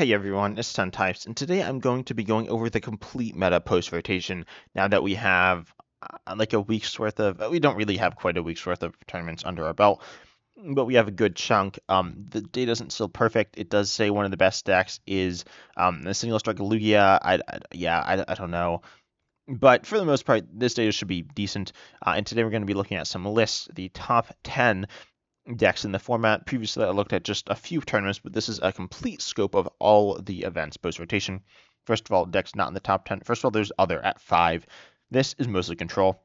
Hey everyone, it's Ten Types, and today I'm going to be going over the complete meta post-rotation now that we have like a week's worth of, we don't really have quite a week's worth of tournaments under our belt, but we have a good chunk. The data isn't still perfect. It does say one of the best decks is the single strike Lugia. I don't know. But for the most part, this data should be decent. And today we're going to be looking at some lists, the top 10 decks in the format. Previously, I looked at just a few tournaments, but this is a complete scope of all the events post-rotation. First of all, decks not in the top 10. First of all, there's other at 5. This is mostly control.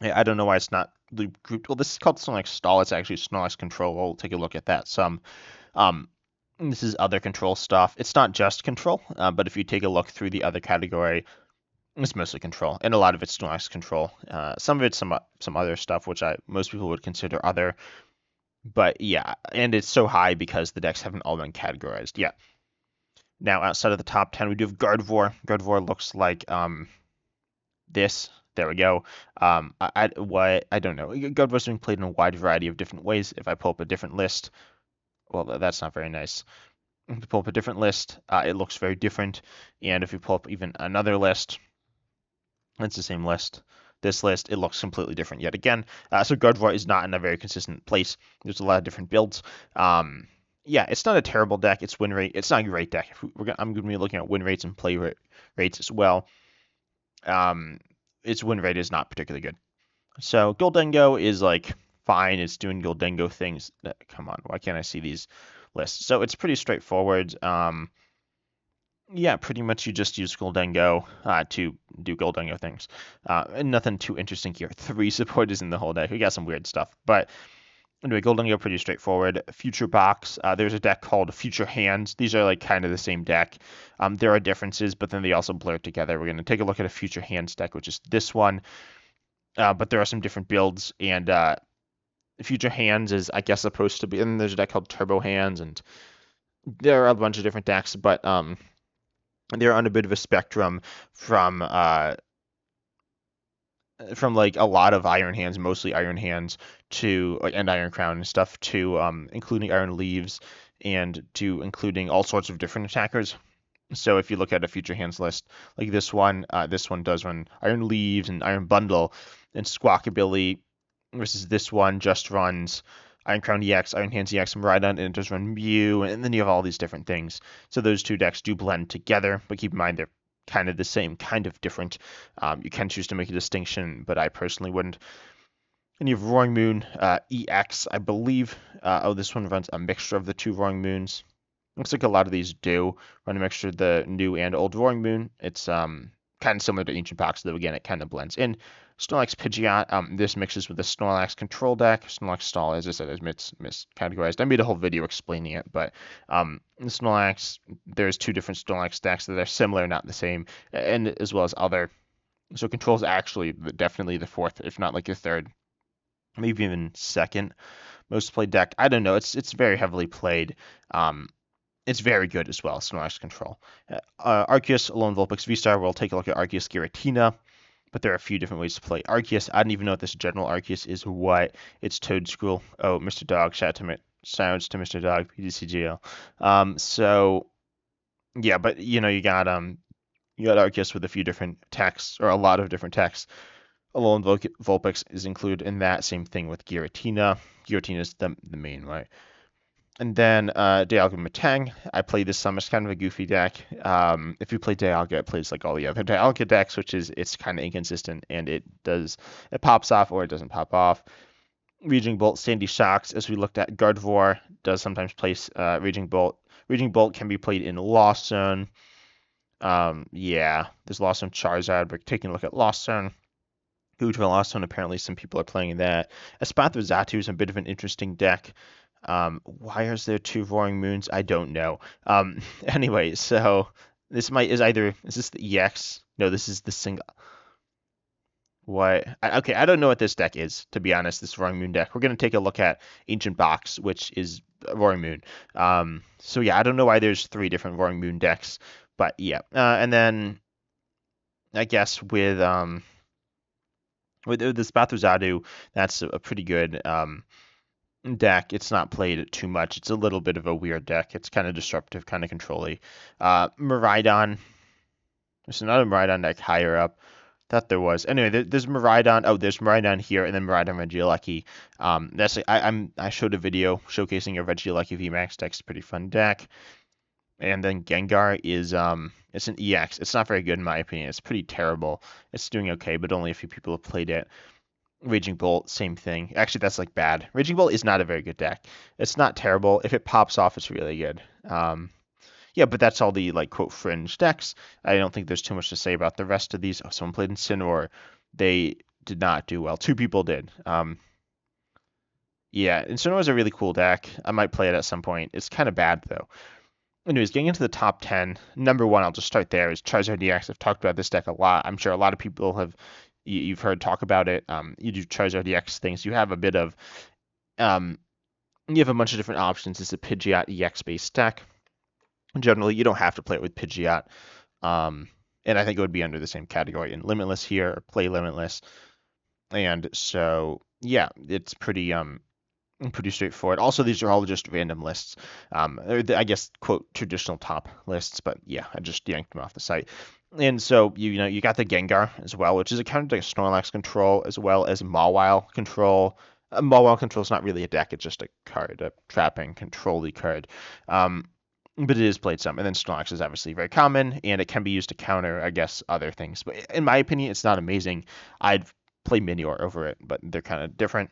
I don't know why it's not grouped. Well, this is called Snorlax Stall. It's actually Snorlax Control. We'll take a look at that some. Um, this is other control stuff. It's not just control, but if you take a look through the other category, it's mostly control, and a lot of it's Snorlax Control. Some of it's some other stuff, which most people would consider other. But yeah, and it's so high because the decks haven't all been categorized yet. Now, outside of the top 10, we do have Gardevoir. Gardevoir looks like this. There we go. I don't know. Gardevoir's being played in a wide variety of different ways. If I pull up a different list, well, that's not very nice. If you pull up a different list, it looks very different. And if you pull up even another list, it's the same list. This list, it looks completely different yet again. So Gardevoir is not in a very consistent place. There's a lot of different builds. Yeah, it's not a terrible deck. Its win rate, it's not a great deck. I'm going to be looking at win rates and play rates as well. Its win rate is not particularly good. So Goldengo is like fine. It's doing Goldengo things. Come on, why can't I see these lists? So it's pretty straightforward. Yeah, pretty much you just use Goldengo to do Goldengo things. And nothing too interesting here. 3 supporters in the whole deck. We got some weird stuff. But anyway, Goldengo pretty straightforward. Future Box, there's a deck called Future Hands. These are like kind of the same deck. There are differences, but then they also blur together. We're going to take a look at a Future Hands deck, which is this one. But there are some different builds, and Future Hands is, I guess, supposed to be. And there's a deck called Turbo Hands, and there are a bunch of different decks, but they're on a bit of a spectrum from like a lot of Iron Hands, mostly Iron Hands, to like and Iron Crown and stuff, to including Iron Leaves, and to including all sorts of different attackers. So if you look at a Future Hands list like this one does run Iron Leaves and Iron Bundle, and Squawkabilly versus this one just runs Iron Crown EX, Iron Hands EX, and Rhydon, and it does run Mew, and then you have all these different things. So those two decks do blend together, but keep in mind they're kind of the same, kind of different. You can choose to make a distinction, but I personally wouldn't. And you have Roaring Moon EX, I believe. This one runs a mixture of the two Roaring Moons. Looks like a lot of these do run a mixture of the new and old Roaring Moon. It's kind of similar to Ancient Box, though again it kind of blends in. Snorlax Pidgeot, this mixes with the Snorlax Control deck. Snorlax Stall, as I said, is miscategorized. I made a whole video explaining it, but Snorlax, there's 2 different Snorlax decks that are similar, not the same, and as well as other. So Control is actually definitely the 4th, if not like the 3rd, maybe even 2nd most played deck. I don't know. It's very heavily played. It's very good as well, Snorlax Control. Arceus, Alolan Vulpix, V-Star. We'll take a look at Arceus Giratina. But there are a few different ways to play Arceus. I don't even know what this general Arceus is. What? It's Toad School. Oh, Mr. Dog. Shout out to Mr. Dog, PDCGL. So yeah, but you got Arceus with a few different texts, or a lot of different texts. Alolan Vulpix is included in that. Same thing with Giratina. Giratina is the main, right? And then Dialga Matang. I played this some. It's kind of a goofy deck. If you play Dialga, it plays like all the other Dialga decks, which is it's kind of inconsistent, and it pops off or it doesn't pop off. Raging Bolt, Sandy Shocks, as we looked at, Gardevoir does sometimes place Raging Bolt. Raging Bolt can be played in Lost Zone. Yeah, there's Lost Zone Charizard, but taking a look at Lost Zone. Huge for Lost Zone, apparently some people are playing that. Espathra Xatu is a bit of an interesting deck. Why is there 2 Roaring Moons? I don't know. Anyway, so this is this the EX? No, this is the single. What? Okay, I don't know what this deck is, to be honest, this Roaring Moon deck. We're going to take a look at Ancient Box, which is Roaring Moon. So yeah, I don't know why there's 3 different Roaring Moon decks, but yeah. And then I guess with this Espathra Xatu, that's a pretty good deck. It's not played too much. It's a little bit of a weird deck. It's kind of disruptive, kind of controlly. Miraidon. There's another Miraidon deck higher up. Thought there was. Anyway, there's Miraidon. Oh, there's Miraidon here, and then Miraidon Regieleki. That's I showed a video showcasing a Regieleki VMAX deck. It's a pretty fun deck. And then Gengar is it's an EX. It's not very good in my opinion. It's pretty terrible. It's doing okay, but only a few people have played it. Raging Bolt, same thing. Actually, that's like bad. Raging Bolt is not a very good deck. It's not terrible. If it pops off, it's really good. Yeah, but that's all the like quote fringe decks. I don't think there's too much to say about the rest of these. Oh, someone played Incineroar. They did not do well. Two people did. Yeah, Incineroar is a really cool deck. I might play it at some point. It's kind of bad though. Anyways, getting into the top 10, number one, I'll just start there, is Charizard DX. I've talked about this deck a lot. I'm sure a lot of people have, you've heard talk about it. You do Charizard DX things. You have a bit of, um, you have a bunch of different options. It's a Pidgeot EX based deck. Generally, you don't have to play it with Pidgeot. And I think it would be under the same category in Limitless here, or Play Limitless. And so, yeah, it's pretty straightforward. Also, these are all just random lists. I guess, quote, traditional top lists, but yeah, I just yanked them off the site. And so, you got the Gengar as well, which is a counter to Snorlax control, as well as Mawile control. Mawile control is not really a deck, it's just a card, a trapping, control card. But it is played some. And then Snorlax is obviously very common, and it can be used to counter, I guess, other things. But in my opinion, it's not amazing. I'd play Minior over it, but they're kind of different.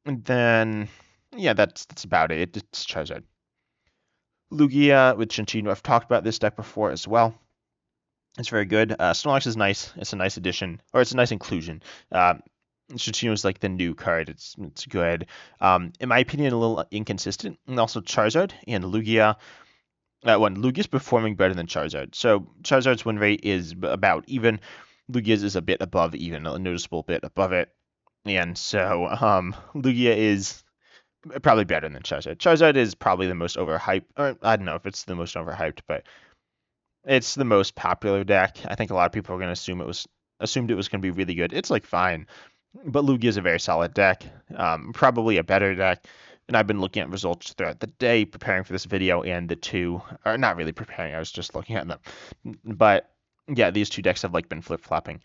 And then, yeah, that's about it. It's Charizard. Lugia with Chinchino. I've talked about this deck before as well. It's very good. Snorlax is nice. It's a nice addition, or it's a nice inclusion. Chinchino is like the new card. It's good. In my opinion, a little inconsistent. And also Charizard and Lugia. Lugia's performing better than Charizard. So Charizard's win rate is about even. Lugia's is a bit above even, a noticeable bit above it. And so Lugia is probably better than Charizard. Charizard is probably the most overhyped, or I don't know if it's the most overhyped, but it's the most popular deck. I think a lot of people are going to assumed it was going to be really good. It's like fine, but Lugia is a very solid deck, probably a better deck. And I've been looking at results throughout the day, preparing for this video, and the two are not really preparing. I was just looking at them, but yeah, these two decks have like been flip flopping,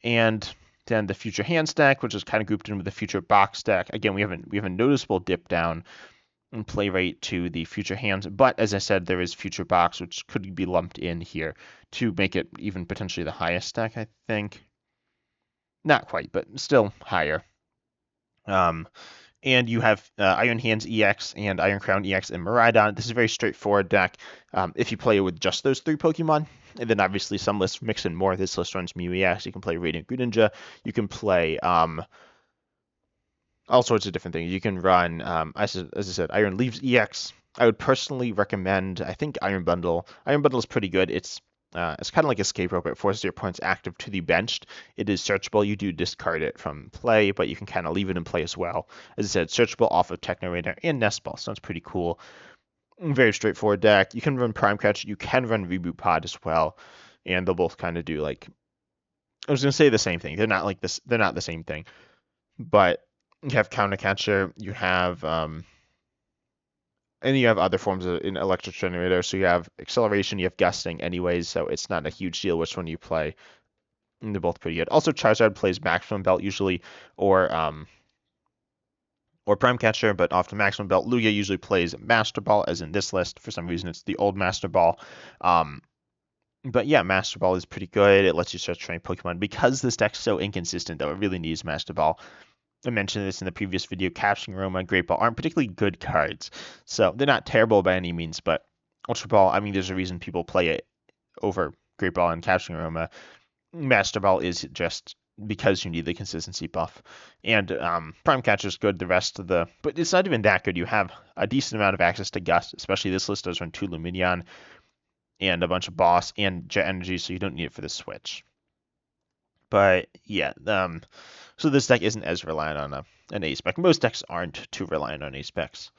and then the Future Hands deck, which is kind of grouped in with the Future Box deck. Again, we have a noticeable dip down in play rate to the Future Hands, but as I said, there is Future Box, which could be lumped in here to make it even potentially the highest deck, I think. Not quite, but still higher. And you have Iron Hands EX and Iron Crown EX and Miraidon. This is a very straightforward deck. If you play it with just those three Pokemon, and then obviously some lists mix in more. This list runs Mew EX. You can play Radiant Greninja. You can play all sorts of different things. You can run, as I said, Iron Leaves EX. I would personally recommend, I think, Iron Bundle. Iron Bundle is pretty good. It's kind of like Escape Rope. It forces your opponents active to the benched. It is searchable. You do discard it from play, but you can kind of leave it in play as well. As I said, searchable off of Techno Radar and Nest Ball. Sounds pretty cool. Very straightforward deck. You can run Prime Catch. You can run Reboot Pod as well, and they'll both kind of do like. I was gonna say the same thing. They're not like this. They're not the same thing, but you have Counter Catcher. You have and you have other forms of in electric generator. So you have acceleration, you have gusting anyways, so it's not a huge deal which one you play. And they're both pretty good. Also, Charizard plays Maximum Belt usually, or Prime Catcher, but often Maximum Belt. Lugia usually plays Master Ball, as in this list. For some reason, it's the old Master Ball. But yeah, Master Ball is pretty good. It lets you start training Pokemon. Because this deck's so inconsistent, though, it really needs Master Ball. I mentioned this in the previous video. Capturing Roma and Great Ball aren't particularly good cards. So they're not terrible by any means, but Ultra Ball, I mean, there's a reason people play it over Great Ball and Capturing Roma. Master Ball is just because you need the consistency buff. And Prime Catcher is good. The rest of the... But it's not even that good. You have a decent amount of access to Gust, especially this list does run 2 Lumineon and a bunch of Boss and Jet Energy, so you don't need it for the switch. But yeah, so this deck isn't as reliant on an A-Spec. Most decks aren't too reliant on A-Specs.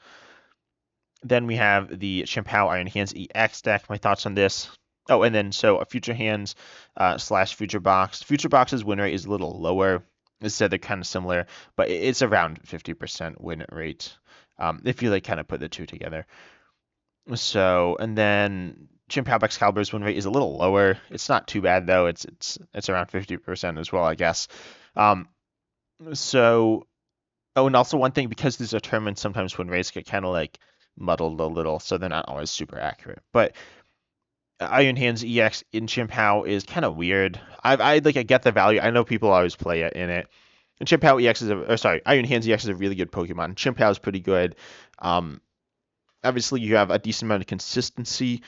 Then we have the Champao Iron Hands EX deck. My thoughts on this. Oh, and then so a Future Hands / Future Box. Future Box's win rate is a little lower. Instead, they're kind of similar, but it's around 50% win rate if you like kind of put the two together. So, and then Chimp Excalibur's win rate is a little lower. It's not too bad though. It's around 50% as well, I guess. Um, so, oh, and also one thing, because these are tournaments, sometimes win rates get kind of like muddled a little, so they're not always super accurate. But Iron Hands EX in Chimp is kind of weird. I get the value. I know people always play it in it. And Chimp EX is Iron Hands EX is a really good Pokemon. Chimp is pretty good. Um, Obviously you have a decent amount of consistency.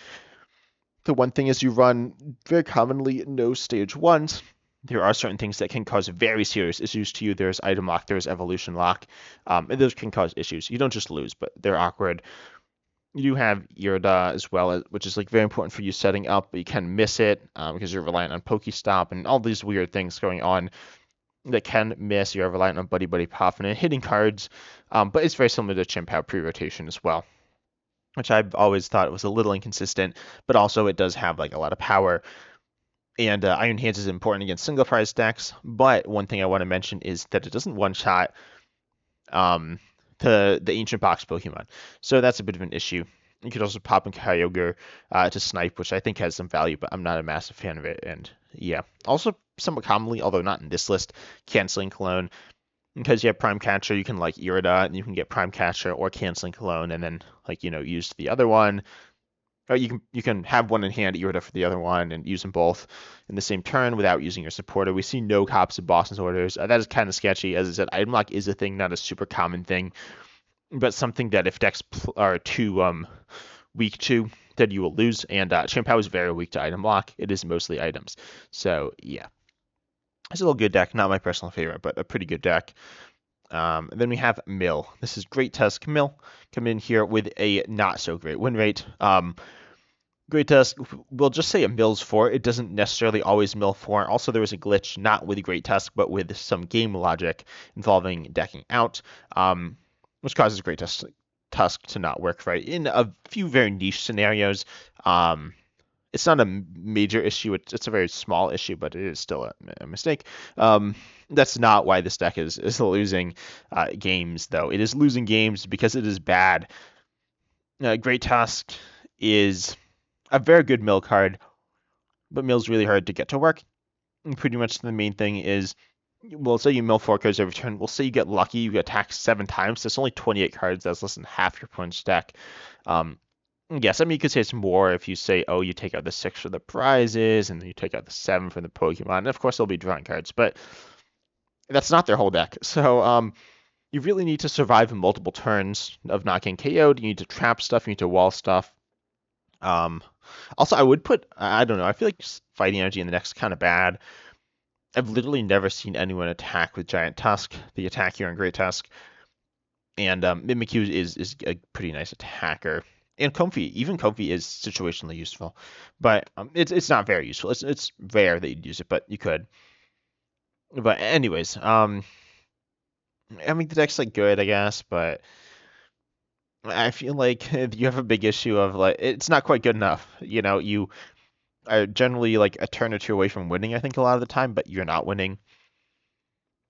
The one thing is you run very commonly no stage ones. There are certain things that can cause very serious issues to you. There's item lock, there's evolution lock, and those can cause issues. You don't just lose, but they're awkward. You do have Irida as well, which is like very important for you setting up, but you can miss it because you're reliant on Pokestop and all these weird things going on that can miss. You're reliant on Buddy Buddy Poffin and hitting cards, but it's very similar to Chimp pre-rotation as well, which I've always thought was a little inconsistent, but also it does have like a lot of power. And Iron Hands is important against single prize decks, but one thing I want to mention is that it doesn't one shot um, the Ancient Box Pokemon, so that's a bit of an issue. You could also pop in Kyogre to snipe, which I think has some value, but I'm not a massive fan of it. And yeah, also somewhat commonly, although not in this list, Canceling Cologne. Because you have Prime Catcher, you can like Irida, and you can get Prime Catcher or Canceling Cologne, and then like use the other one. Or you can have one in hand, Irida for the other one, and use them both in the same turn without using your supporter. We see no cops of Boston's orders. That is kind of sketchy. As I said, item lock is a thing, not a super common thing, but something that if decks are too weak to, then you will lose. And Champao is very weak to item lock. It is mostly items. So yeah, it's a little good deck. Not my personal favorite, but a pretty good deck. Then we have Mill. This is Great Tusk Mill. Come in here with a not so great win rate. Great Tusk, we'll just say it mills 4. It doesn't necessarily always mill 4. Also, there was a glitch not with Great Tusk, but with some game logic involving decking out, which causes Great Tusk to not work right in a few very niche scenarios. It's not a major issue. It's a very small issue, but it is still a mistake. That's not why this deck is losing games, though. It is losing games because it is bad. Great Tusk is a very good mill card, but mill's really hard to get to work. And pretty much the main thing is, we'll say you mill 4 cards every turn. We'll say you get lucky, you get attacked 7 times. That's only 28 cards. That's less than half your opponent's deck. Yes, I mean, you could say it's more if you say, oh, you take out the 6 for the prizes, and then you take out the 7 for the Pokemon. And of course, there'll be drawing cards, but that's not their whole deck. So, you really need to survive multiple turns of not getting KO'd. You need to trap stuff, you need to wall stuff. Also, I would put, I don't know, I feel like Fighting Energy in the deck's kind of bad. I've literally never seen anyone attack with Giant Tusk, the attack here on Great Tusk. And Mimikyu is a pretty nice attacker. And Comfy, even Comfy is situationally useful. But it's not very useful. It's rare that you'd use it, but you could. But anyways, I mean, the deck's like good, I guess, but I feel like you have a big issue of like it's not quite good enough. You are generally like a turn or two away from winning, I think, a lot of the time, but you're not winning.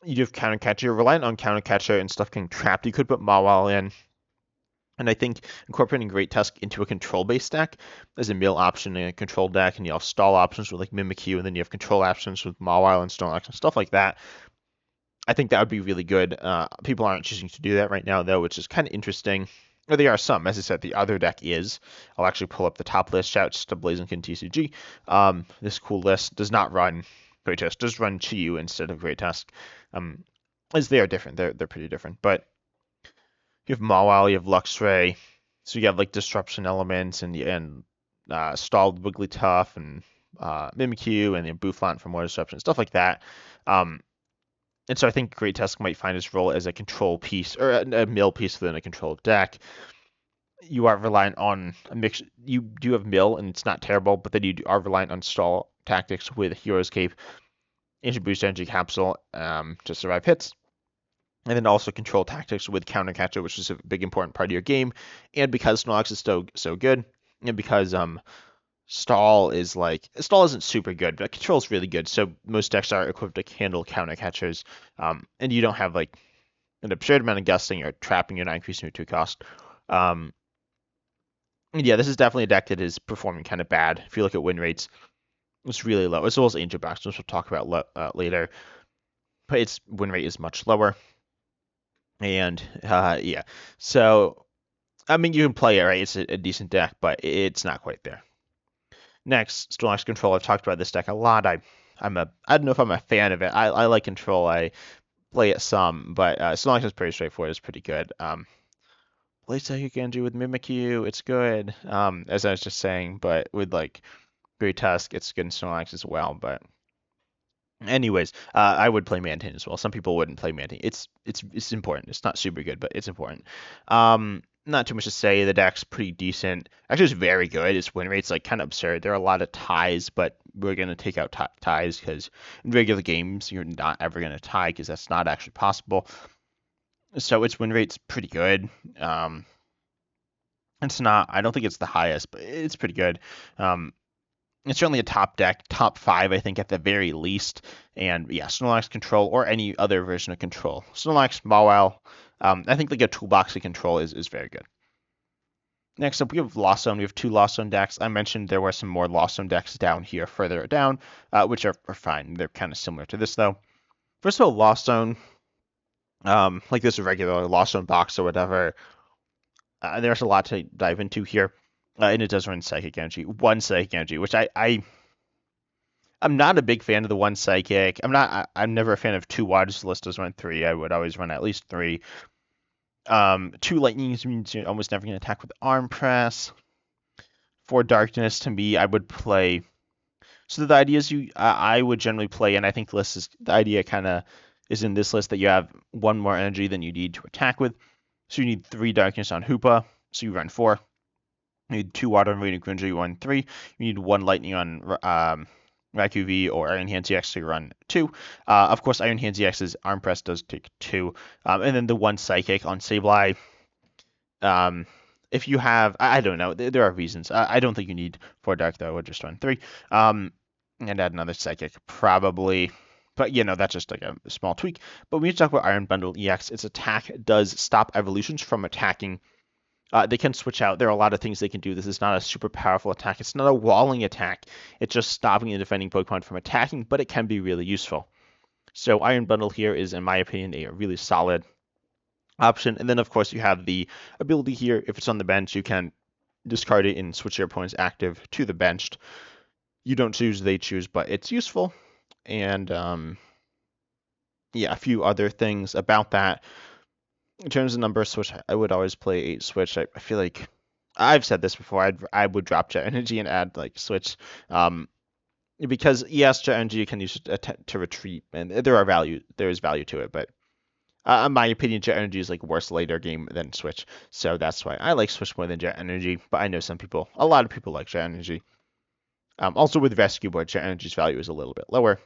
You do have Counter Catcher. You're reliant on Counter Catcher and stuff getting trapped. You could put Mawile in. And I think incorporating Great Tusk into a control-based deck is a mill option in a control deck, and you have stall options with like Mimikyu, and then you have control options with Mawile and Snorlax and stuff like that. I think that would be really good. People aren't choosing to do that right now, though, which is kind of interesting. Or there are some. As I said, the other deck is. I'll actually pull up the top list. Shouts to Blaziken TCG. This cool list does not run Great Tusk. Does run Chi-Yu instead of Great Tusk. As they are different. They're pretty different. But you have Mawile, you have Luxray. So you have like Disruption elements and stalled Wigglytuff and Mimikyu and the Boufflant from Water Disruption, stuff like that. And so I think Great Tusk might find its role as a control piece or a mill piece within a control deck. You are reliant on a mix. You do have mill, and it's not terrible, but then you are reliant on stall tactics with Hero's Cape, Ancient Boost Energy Capsule to survive hits, and then also control tactics with Counter Catcher, which is a big important part of your game. And because Snorlax is so good, and because Stall isn't super good, but control is really good. So most decks are equipped to handle counter catchers, and you don't have like an absurd amount of gusting or trapping. You're not increasing your 2 cost. Um, yeah, this is definitely a deck that is performing kind of bad. If you look at win rates, it's really low, as well as Angel Box, which we'll talk about later. But its win rate is much lower, and yeah. So I mean, you can play it, right? It's a decent deck, but it's not quite there. Next, Snorlax Control. I've talked about this deck a lot. I don't know if I'm a fan of it. I like Control. I play it some, but Snorlax is pretty straightforward. It's pretty good. Plays that you can do with Mimikyu. It's good. As I was just saying, but with like Great Tusk, it's good in Snorlax as well. But anyways, I would play Mantine as well. Some people wouldn't play Mantine. It's important. It's not super good, but it's important. Not too much to say. The deck's pretty decent. Actually, it's very good. Its win rate's like kind of absurd. There are a lot of ties, but we're gonna take out ties because in regular games you're not ever gonna tie because that's not actually possible. So its win rate's pretty good. It's not. I don't think it's the highest, but it's pretty good. Um, it's certainly a top deck, top 5, I think, at the very least. And yeah, Snorlax Control or any other version of Control. Snorlax, Mawile, I think like a toolbox of Control is very good. Next up, we have Lost Zone. We have 2 Lost Zone decks. I mentioned there were some more Lost Zone decks down here, further down, which are fine. They're kind of similar to this, though. First of all, Lost Zone, like this regular Lost Zone box or whatever, there's a lot to dive into here. And it does run Psychic Energy, 1 Psychic Energy, which I'm not a big fan of the 1 Psychic. I'm never a fan of 2 waters. The list does run 3. I would always run at least 3. 2 Lightnings means you're almost never going to attack with Arm Press. 4 Darkness, to me, I would play. So the idea is I would generally play, and I think the idea kind of is in this list that you have 1 more energy than you need to attack with. So you need 3 Darkness on Hoopa, so you run 4. You need 2 Water on Radiant Granger, you run 3. You need 1 Lightning on Raikou V or Iron Hand ZX, so you run 2. Of course, Iron Hand ZX's Arm Press does take 2. And then the 1 Psychic on Sableye. If you have, I don't know, there are reasons. I don't think you need 4 Dark, though. I would just run 3. And add another Psychic, probably. But, that's just like a small tweak. But when you talk about Iron Bundle EX, its attack does stop evolutions from attacking. They can switch out. There are a lot of things they can do. This is not a super powerful attack. It's not a walling attack. It's just stopping the defending Pokemon from attacking, but it can be really useful. So Iron Bundle here is, in my opinion, a really solid option. And then, of course, you have the ability here. If it's on the bench, you can discard it and switch your opponent's active to the benched. You don't choose, they choose, but it's useful. And yeah, a few other things about that. In terms of number switch, I would always play 8 switch. I feel like I've said this before. I would drop Jet Energy and add like switch, because yes, Jet Energy can use to retreat, and there is value to it. But in my opinion, Jet Energy is like worse later game than switch, so that's why I like switch more than Jet Energy. But I know a lot of people like Jet Energy. Also with Rescue Board, Jet Energy's value is a little bit lower.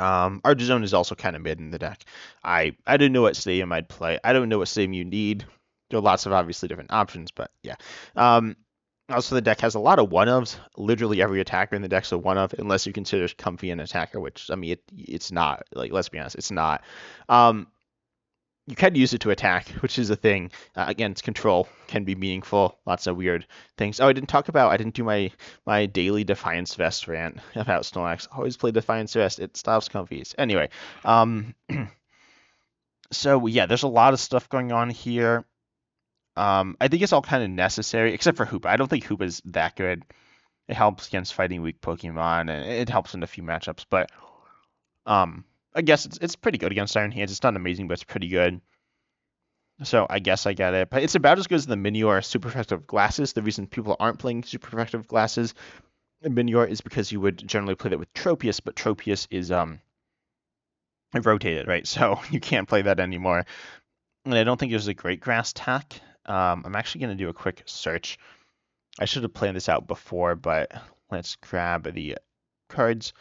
Artazone is also kind of mid in the deck. I didn't know what stadium I'd play. I don't know what stadium you need. There are lots of obviously different options, but yeah. Also, the deck has a lot of one-ofs. Literally every attacker in the deck's a one-of, unless you consider Comfy an attacker, which, I mean, it's not. Like, let's be honest, it's not. You can use it to attack, which is a thing. Again, it's control, can be meaningful. Lots of weird things. Oh, I didn't do my daily Defiance Vest rant about Snorlax. Always play Defiance Vest. It stops Comfies. Anyway, so yeah, there's a lot of stuff going on here. I think it's all kind of necessary, except for Hoopa. I don't think Hoopa is that good. It helps against fighting weak Pokemon, and it helps in a few matchups, but I guess it's pretty good against Iron Hands. It's not amazing, but it's pretty good. So I guess I get it. But it's about as good as the Minior Super Effective Glasses. The reason people aren't playing Super Effective Glasses in Minior is because you would generally play that with Tropius, but Tropius is rotated, right? So you can't play that anymore. And I don't think there's a great grass tack. I'm actually going to do a quick search. I should have planned this out before, but let's grab the cards.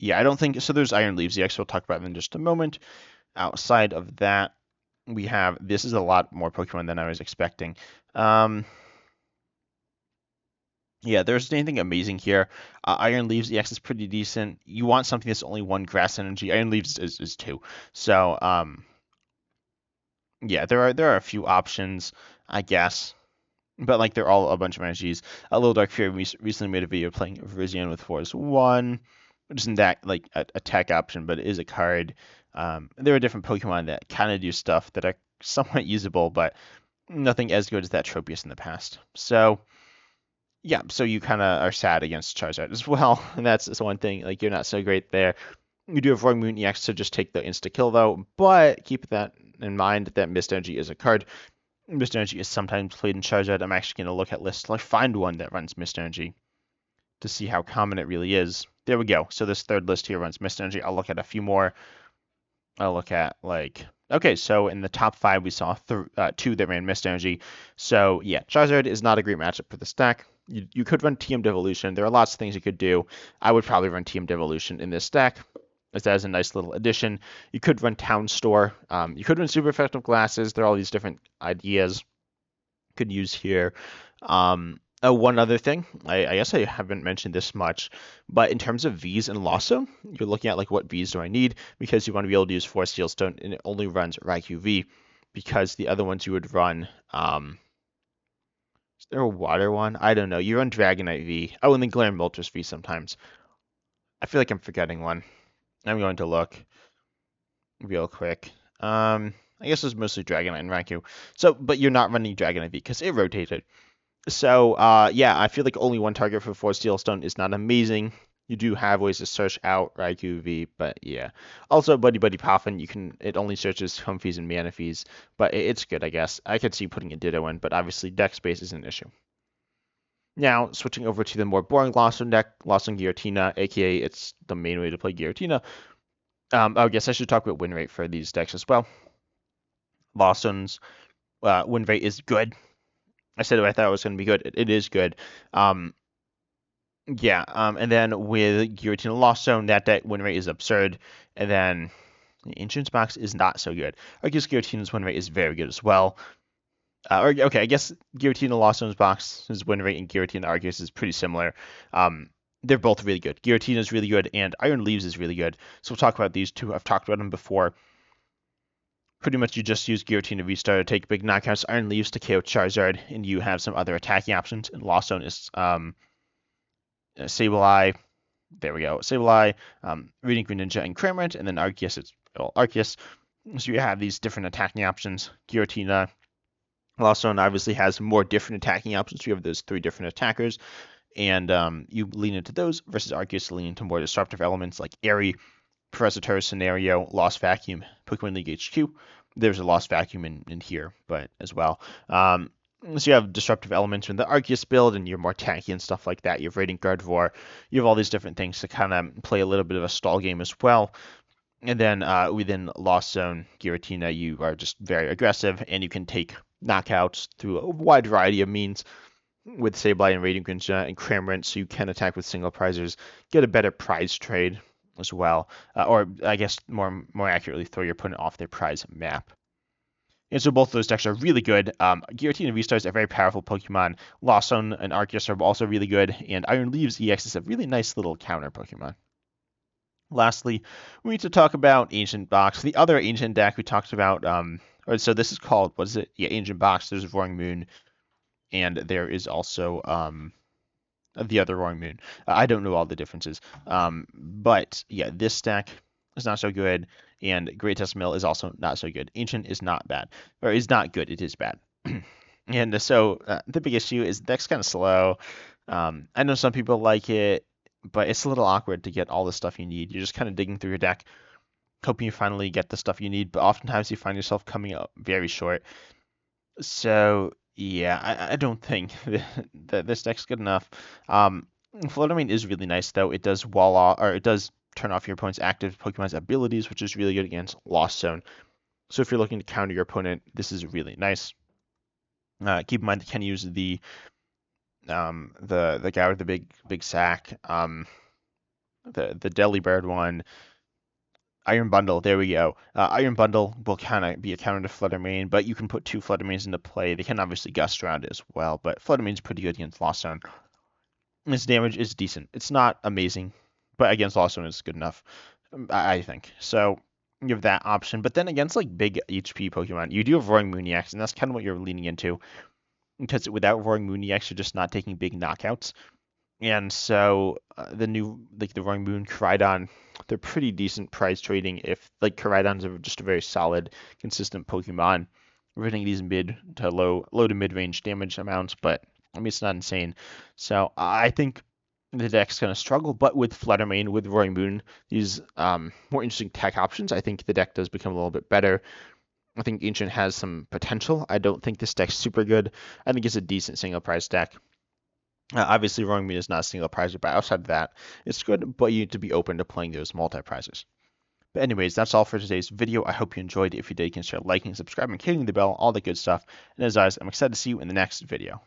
Yeah, I don't think so. There's Iron Leaves. The X we'll talk about in just a moment. Outside of that, we have this is a lot more Pokemon than I was expecting. Yeah, there's anything amazing here. Iron Leaves EX is pretty decent. You want something that's only one grass energy. Iron Leaves is two. So yeah, there are a few options, I guess. But like they're all a bunch of energies. A Little Dark Fury recently made a video playing Virizion with Force 1, which isn't that like a tech option, but it is a card. There are different Pokemon that kind of do stuff that are somewhat usable, but nothing as good as that Tropius in the past. So yeah, so you kind of are sad against Charizard as well, and that's one thing. Like you're not so great there. You do have Roaring Moon EX to just take the insta kill though, but keep that in mind that Mist Energy is a card. Mist Energy is sometimes played in Charizard. I'm actually going to look at lists till I find one that runs Mist Energy to see how common it really is. There we go. So this third list here runs Mist Energy. I'll look at a few more. I'll look at like okay, so in the top five we saw two that ran Mist Energy. So yeah, Charizard is not a great matchup for the stack. You could run TM Devolution. There are lots of things you could do. I would probably run TM Devolution in this stack, as that is a nice little addition. You could run Town Store. You could run Super Effective Glasses. There are all these different ideas could use here. One other thing, I guess I haven't mentioned this much, but in terms of V's and Lasso, you're looking at like what V's do I need because you want to be able to use Force Steel Stone and it only runs Raikou V because the other ones you would run, is there a water one? I don't know. You run Dragonite V. Oh, and then Glaring Moltres V sometimes. I feel like I'm forgetting one. I'm going to look real quick. I guess it's mostly Dragonite and Raikou. So, but you're not running Dragonite V because it rotated. So, yeah, I feel like only one target for 4 Steel Stone is not amazing. You do have ways to search out Raikou V, but yeah. Also, Buddy Buddy Poffin, it only searches Comfies and Manaphies, but it's good, I guess. I could see putting a Ditto in, but obviously deck space is an issue. Now, switching over to the more boring Lawson deck, Lawson Giratina, aka it's the main way to play Giratina. I guess I should talk about win rate for these decks as well. Lawson's win rate is good. I said I thought it was going to be good. It is good. Yeah, and then with Giratina Lost Zone, that deck win rate is absurd. And then the Insurance Box is not so good. I guess Giratina's win rate is very good as well. Okay, I guess Giratina Lost Zone's box's win rate and Giratina Arceus is pretty similar. They're both really good. Giratina is really good, and Iron Leaves is really good. So we'll talk about these two. I've talked about them before. Pretty much you just use Giratina V-Star to take big knockouts, Iron Leaves to KO Charizard, and you have some other attacking options. And Lost Zone is Sableye. There we go. Sableye, Reading Greninja, and Cramorant, and then Arceus. Arceus. So you have these different attacking options. Giratina, Lost Zone obviously has more different attacking options. You have those three different attackers, and you lean into those versus Arceus leaning into more disruptive elements like Airy, Professor Terra's Scenario, Lost Vacuum, Pokemon League HQ. There's a Lost Vacuum in here, but as well. So you have disruptive elements in the Arceus build, and you're more tanky and stuff like that. You have Radiant Gardevoir. You have all these different things to kind of play a little bit of a stall game as well. And then within Lost Zone, Giratina, you are just very aggressive, and you can take knockouts through a wide variety of means with Sableye and Radiant Greninja and Cramorant, so you can attack with single prizers, get a better prize trade as well, or I guess more accurately, throw your opponent off their prize map. And so both of those decks are really good. Giratina V-Star is a very powerful Pokemon. Lost Zone and Arceus are also really good, and Iron Leaves EX is a really nice little counter Pokemon. Lastly, we need to talk about Ancient Box. The other Ancient deck we talked about, so this is called, what is it? Yeah, Ancient Box. There's Roaring Moon, and there is also the other Roaring Moon. I don't know all the differences. But yeah, this stack is not so good, and Great Test Mill is also not so good. Ancient is not bad, or is not good. It is bad. And so the big issue is the deck's kind of slow. I know some people like it, but it's a little awkward to get all the stuff you need. You're just kind of digging through your deck, hoping you finally get the stuff you need, but oftentimes you find yourself coming up very short. So yeah, I don't think that this deck's good enough. Fluttermane is really nice though. It does wall off, or it does turn off your opponent's active Pokemon's abilities, which is really good against Lost Zone. So if you're looking to counter your opponent, this is really nice. Keep in mind that you can use the guy with the big sack, the Delibird one. Iron Bundle, there we go. Iron Bundle will kind of be a counter to Fluttermane, but you can put two Fluttermanes into play. They can obviously gust around it as well, but Fluttermane's pretty good against Lost Zone. Its damage is decent. It's not amazing, but against also is good enough, I think. So you have that option. But then against like big HP Pokemon, you do have Roaring Moonyax, and that's kind of what you're leaning into. Because without Roaring Moonyax, you're just not taking big knockouts. And so the new like the Roaring Moon, Koraidon, they're pretty decent price trading if like Koraidon's just a very solid, consistent Pokemon. We're hitting these mid to low to mid range damage amounts, but I mean it's not insane. So I think the deck's gonna struggle, but with Fluttermane, with Roaring Moon, these more interesting tech options, I think the deck does become a little bit better. I think Ancient has some potential. I don't think this deck's super good. I think it's a decent single price deck. Obviously, Roaring Moon is not a single prizer, but outside of that, it's good, but you need to be open to playing those multi-prizers. But anyways, that's all for today's video. I hope you enjoyed. If you did, consider liking, subscribing, hitting the bell, all the good stuff. And as always, I'm excited to see you in the next video.